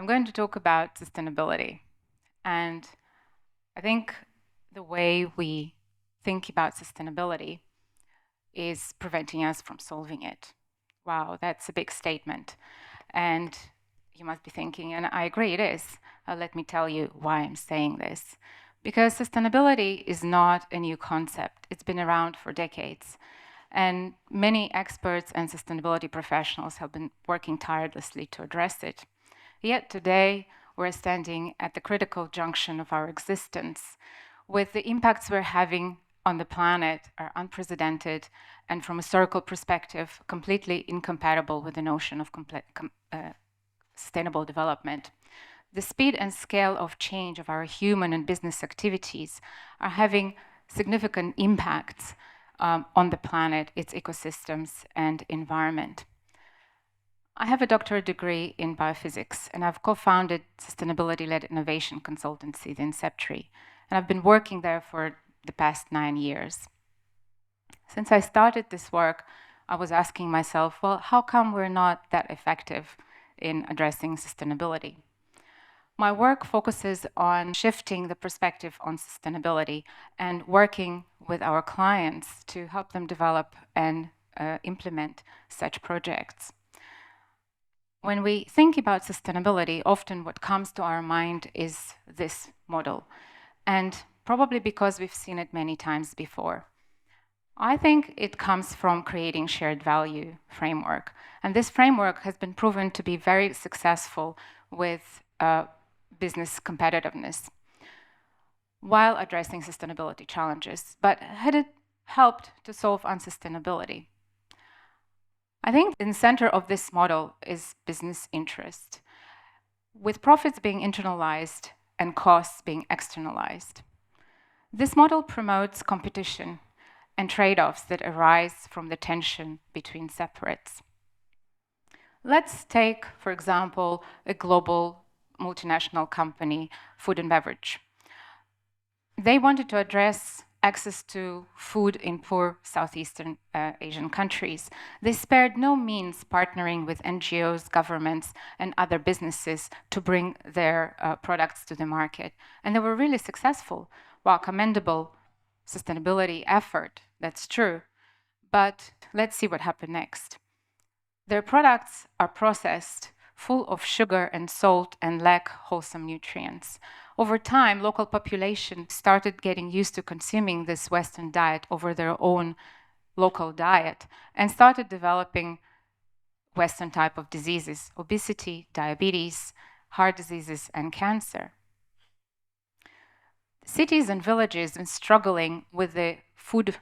I'm going to talk about sustainability. And I think the way we think about sustainability is preventing us from solving it. Wow, that's a big statement. And you must be thinking, and I agree it is. Let me tell you why I'm saying this. Because sustainability is not a new concept, it's been around for decades. And many experts and sustainability professionals have been working tirelessly to address it. Yet today, we're standing at the critical junction of our existence, with the impacts we're having on the planet are unprecedented and, from a historical perspective, completely incompatible with the notion of sustainable development. The speed and scale of change of our human and business activities are having significant impacts on the planet, its ecosystems, and environment. I have a doctorate degree in biophysics, and I've co-founded sustainability-led innovation consultancy, the Inceptery, and I've been working there for the past 9 years. Since I started this work, I was asking myself, well, how come we're not that effective in addressing sustainability? My work focuses on shifting the perspective on sustainability and working with our clients to help them develop and implement such projects. When we think about sustainability, often what comes to our mind is this model, and probably because we've seen it many times before. I think it comes from creating shared value framework, and this framework has been proven to be very successful with business competitiveness while addressing sustainability challenges. But had it helped to solve unsustainability? I think in the center of this model is business interest, with profits being internalized and costs being externalized. This model promotes competition and trade-offs that arise from the tension between separates. Let's take, for example, a global multinational company, food and beverage. They wanted to address access to food in poor Southeastern Asian countries. They spared no means partnering with NGOs, governments, and other businesses to bring their products to the market. And they were really successful. While commendable sustainability effort, that's true. But let's see what happened next. Their products are processed, full of sugar and salt, and lack wholesome nutrients. Over time, local population started getting used to consuming this Western diet over their own local diet and started developing Western type of diseases: obesity, diabetes, heart diseases, and cancer. Cities and villages are struggling with the food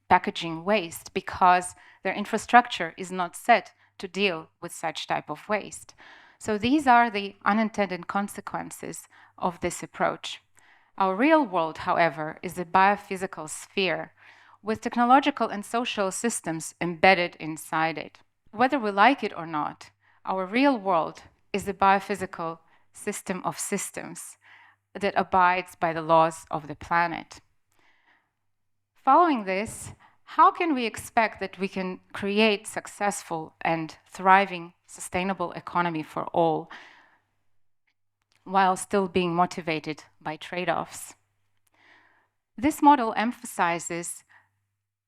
packaging waste because their infrastructure is not set to deal with such type of waste. So these are the unintended consequences of this approach. Our real world, however, is a biophysical sphere with technological and social systems embedded inside it. Whether we like it or not, our real world is a biophysical system of systems that abides by the laws of the planet. Following this, how can we expect that we can create successful and thriving sustainable economy for all while still being motivated by trade-offs? This model emphasizes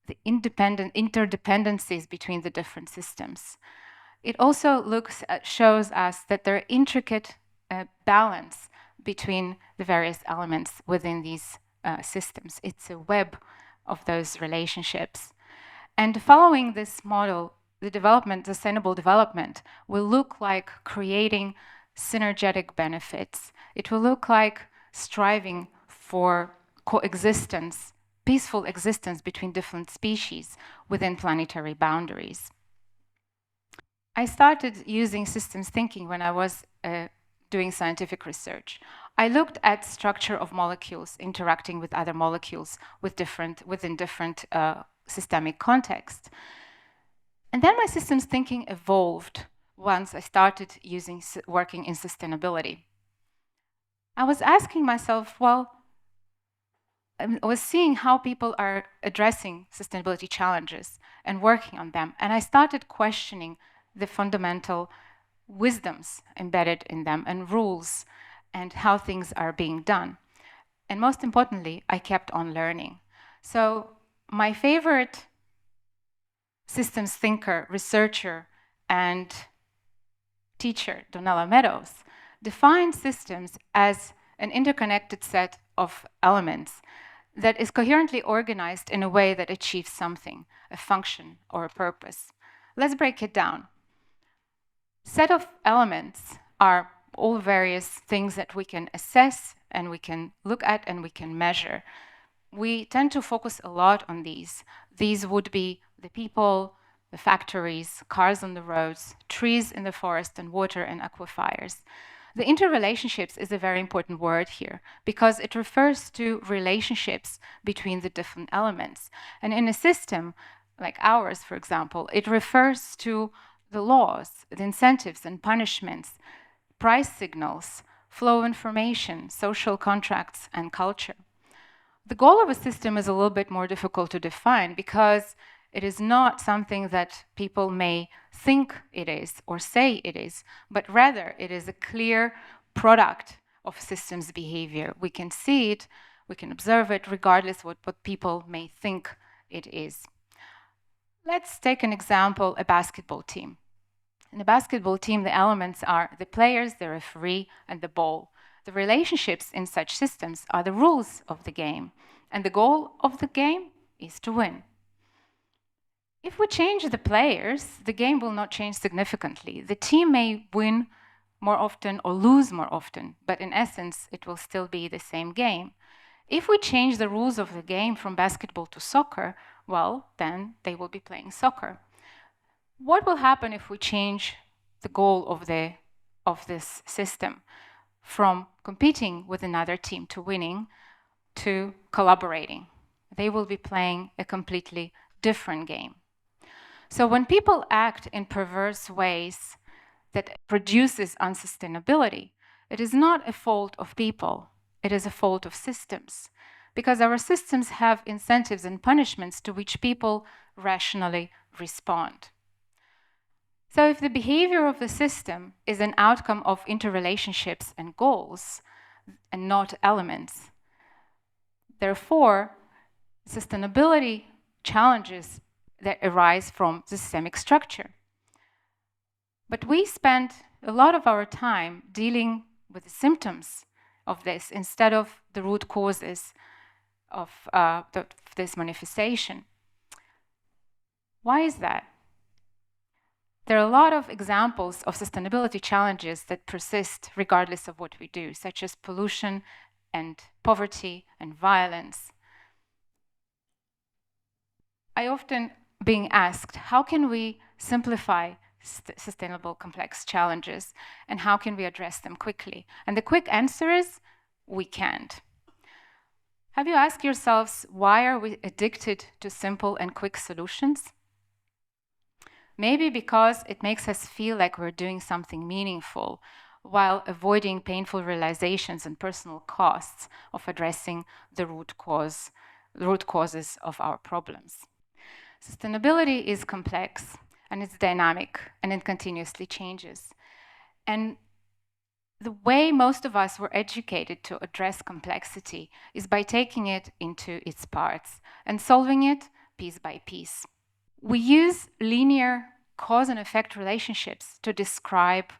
the interdependencies between the different systems. It also shows us that there are intricate balance between the various elements within these systems. It's a web of those relationships. And following this model, the sustainable development will look like creating synergetic benefits. It will look like striving for coexistence, peaceful existence between different species within planetary boundaries. I started using systems thinking when I was doing scientific research. I looked at structure of molecules interacting with other molecules within different systemic contexts. And then my systems thinking evolved once I started working in sustainability. I was asking myself, well, I was seeing how people are addressing sustainability challenges and working on them. And I started questioning the fundamental wisdoms embedded in them and rules and how things are being done. And most importantly, I kept on learning. So my favorite systems thinker, researcher, and teacher, Donella Meadows, defined systems as an interconnected set of elements that is coherently organized in a way that achieves something, a function or a purpose. Let's break it down. Set of elements are all various things that we can assess and we can look at and we can measure. We tend to focus a lot on these. These would be the people, the factories, cars on the roads, trees in the forest, and water and aquifers. The interrelationships is a very important word here because it refers to relationships between the different elements. And in a system like ours, for example, it refers to the laws, the incentives and punishments, price signals, flow of information, social contracts, and culture. The goal of a system is a little bit more difficult to define because it is not something that people may think it is or say it is, but rather it is a clear product of systems behavior. We can see it, we can observe it, regardless of what people may think it is. Let's take an example, a basketball team. In a basketball team, the elements are the players, the referee, and the ball. The relationships in such systems are the rules of the game, and the goal of the game is to win. If we change the players, the game will not change significantly. The team may win more often or lose more often, but in essence, it will still be the same game. If we change the rules of the game from basketball to soccer, well, then they will be playing soccer. What will happen if we change the goal of this system from competing with another team to winning to collaborating? They will be playing a completely different game. So when people act in perverse ways that produces unsustainability, it is not a fault of people, it is a fault of systems. Because our systems have incentives and punishments to which people rationally respond. So if the behavior of the system is an outcome of interrelationships and goals and not elements, therefore, sustainability challenges that arise from systemic structure. But we spend a lot of our time dealing with the symptoms of this instead of the root causes of this manifestation. Why is that? There are a lot of examples of sustainability challenges that persist regardless of what we do, such as pollution and poverty and violence. I often being asked, how can we simplify sustainable complex challenges and how can we address them quickly? And the quick answer is, we can't. Have you asked yourselves, why are we addicted to simple and quick solutions? Maybe because it makes us feel like we're doing something meaningful while avoiding painful realizations and personal costs of addressing the root causes of our problems. Sustainability is complex and it's dynamic and it continuously changes. And the way most of us were educated to address complexity is by taking it into its parts and solving it piece by piece. We use linear cause and effect relationships to describe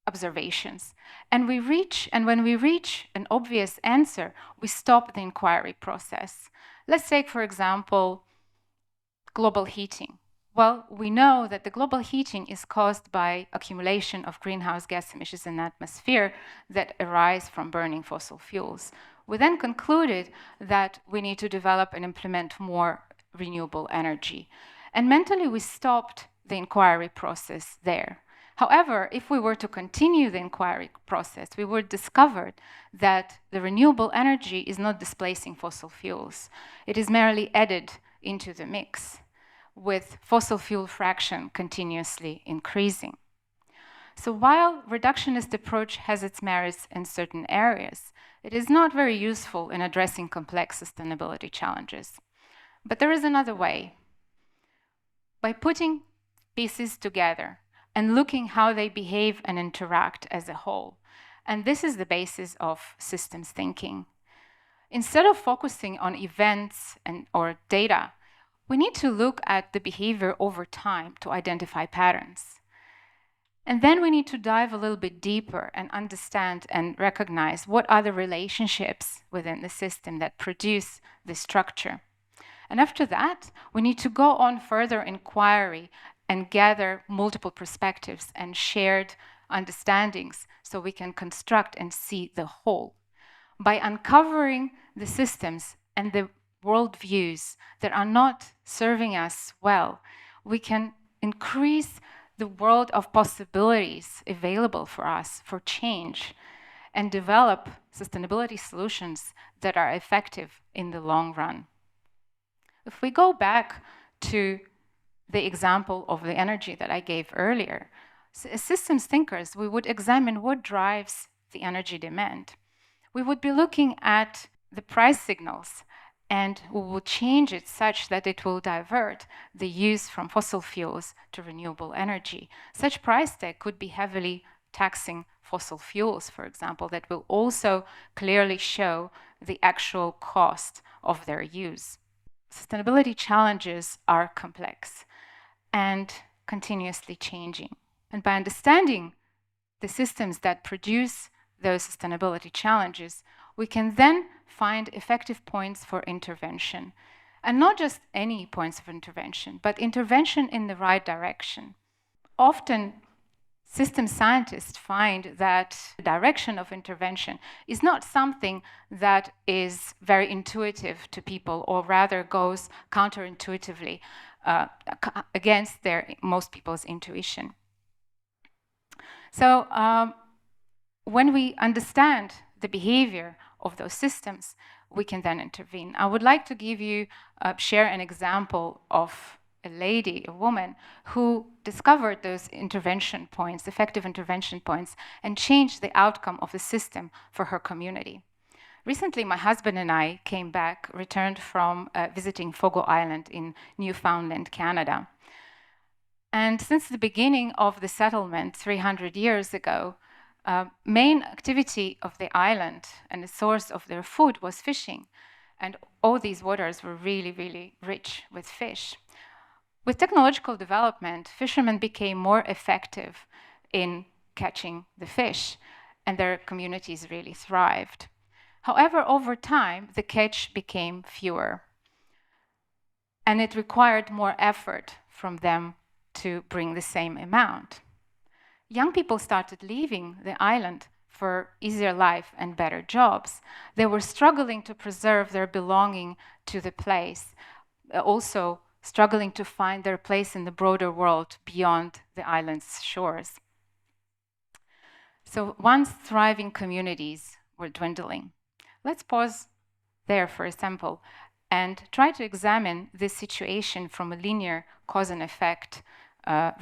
observations. And when we reach an obvious answer, we stop the inquiry process. Let's take, for example, global heating. Well, we know that the global heating is caused by accumulation of greenhouse gas emissions in the atmosphere that arise from burning fossil fuels. We then concluded that we need to develop and implement more renewable energy. And mentally, we stopped the inquiry process there. However, if we were to continue the inquiry process, we would discover that the renewable energy is not displacing fossil fuels. It is merely added into the mix, with fossil fuel fraction continuously increasing. So while reductionist approach has its merits in certain areas, it is not very useful in addressing complex sustainability challenges. But there is another way. By putting pieces together and looking how they behave and interact as a whole. And this is the basis of systems thinking. Instead of focusing on events or data, we need to look at the behavior over time to identify patterns. And then we need to dive a little bit deeper and understand and recognize what are the relationships within the system that produce this structure. And after that, we need to go on further inquiry and gather multiple perspectives and shared understandings so we can construct and see the whole. By uncovering the systems and the worldviews that are not serving us well, we can increase the world of possibilities available for us for change and develop sustainability solutions that are effective in the long run. If we go back to the example of the energy that I gave earlier, as systems thinkers, we would examine what drives the energy demand. We would be looking at the price signals, and we will change it such that it will divert the use from fossil fuels to renewable energy. Such price tag could be heavily taxing fossil fuels, for example, that will also clearly show the actual cost of their use. Sustainability challenges are complex and continuously changing. And by understanding the systems that produce those sustainability challenges, we can then find effective points for intervention. And not just any points of intervention, but intervention in the right direction. Often, system scientists find that the direction of intervention is not something that is very intuitive to people, or rather goes counterintuitively against most people's intuition. So when we understand the behavior of those systems, we can then intervene. I would like to share an example of a woman, who discovered those intervention points, effective intervention points, and changed the outcome of the system for her community. Recently, my husband and I returned from visiting Fogo Island in Newfoundland, Canada. And since the beginning of the settlement 300 years ago, main activity of the island and the source of their food was fishing. And all these waters were really, really rich with fish. With technological development, fishermen became more effective in catching the fish, and their communities really thrived. However, over time, the catch became fewer, and it required more effort from them to bring the same amount. Young people started leaving the island for easier life and better jobs. They were struggling to preserve their belonging to the place, also struggling to find their place in the broader world beyond the island's shores. So once thriving communities were dwindling. Let's pause there for a sample and try to examine this situation from a linear cause and effect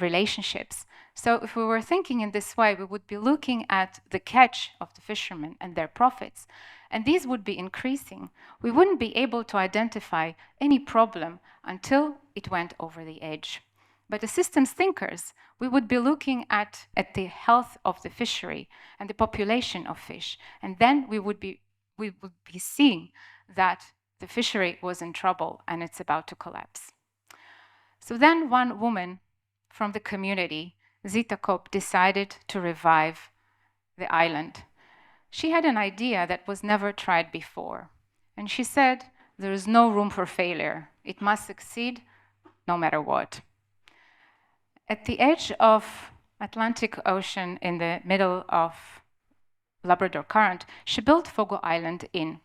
relationships. So if we were thinking in this way, we would be looking at the catch of the fishermen and their profits, and these would be increasing. We wouldn't be able to identify any problem until it went over the edge. But as systems thinkers, we would be looking at the health of the fishery and the population of fish, and then we would be seeing that the fishery was in trouble and it's about to collapse. So then one woman from the community, Zita Kopp, decided to revive the island. She had an idea that was never tried before. And she said, there is no room for failure. It must succeed no matter what. At the edge of Atlantic Ocean, in the middle of Labrador Current, she built Fogo Island Inn.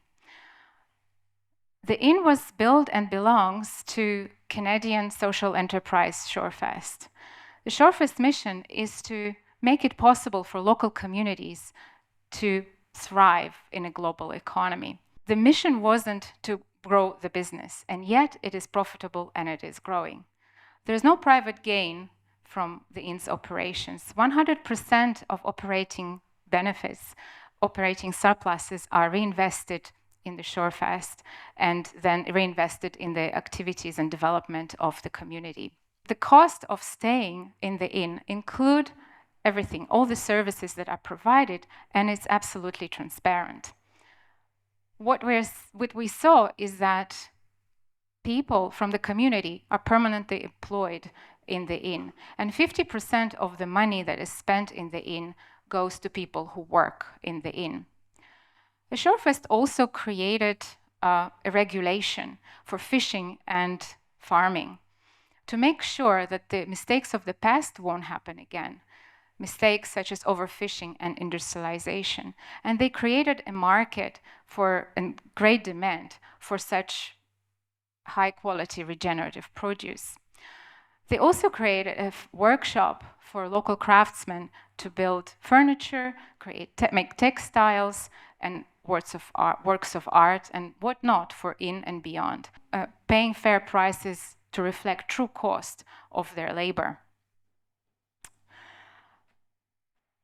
The inn was built and belongs to Canadian social enterprise Shorefest. The Shorefest mission is to make it possible for local communities to thrive in a global economy. The mission wasn't to grow the business, and yet it is profitable and it is growing. There's no private gain from the inn's operations. 100% of operating benefits, operating surpluses are reinvested in the Shorefest and then reinvested in the activities and development of the community. the cost of staying in the inn include everything, all the services that are provided, and it's absolutely transparent. What we saw is that people from the community are permanently employed in the inn, and 50% of the money that is spent in the inn goes to people who work in the inn. The Shorefest also created a regulation for fishing and farming to make sure that the mistakes of the past won't happen again. Mistakes such as overfishing and industrialization. And they created a market for a great demand for such high quality regenerative produce. They also created a workshop for local craftsmen to build furniture, make textiles, and works of art and whatnot for in and beyond, paying fair prices to reflect true cost of their labor.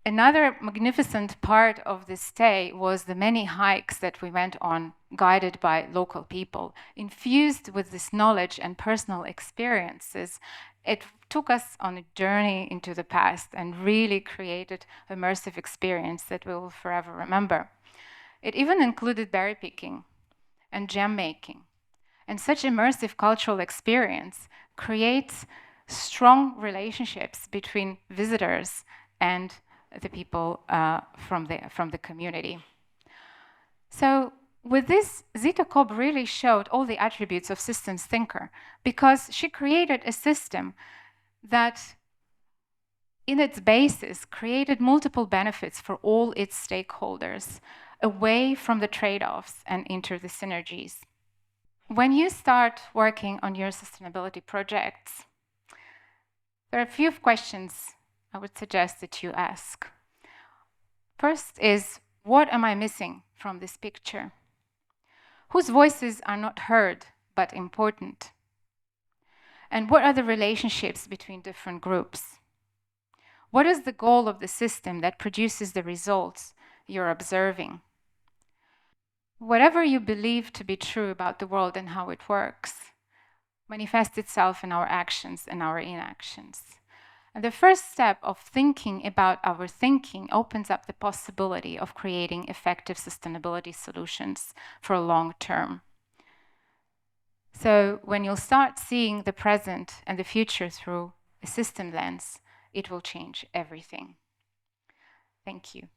Another magnificent part of this stay was the many hikes that we went on, guided by local people. Infused with this knowledge and personal experiences, it took us on a journey into the past and really created immersive experience that we will forever remember. It even included berry picking and jam making. And such immersive cultural experience creates strong relationships between visitors and the people from the community. So with this, Zita Cobb really showed all the attributes of systems thinker, because she created a system that in its basis created multiple benefits for all its stakeholders, away from the trade-offs and into the synergies. When you start working on your sustainability projects, there are a few questions I would suggest that you ask. First is, what am I missing from this picture? Whose voices are not heard but important? And what are the relationships between different groups? What is the goal of the system that produces the results you're observing? Whatever you believe to be true about the world and how it works manifests itself in our actions and our inactions. And the first step of thinking about our thinking opens up the possibility of creating effective sustainability solutions for long term. So when you'll start seeing the present and the future through a system lens, it will change everything. Thank you.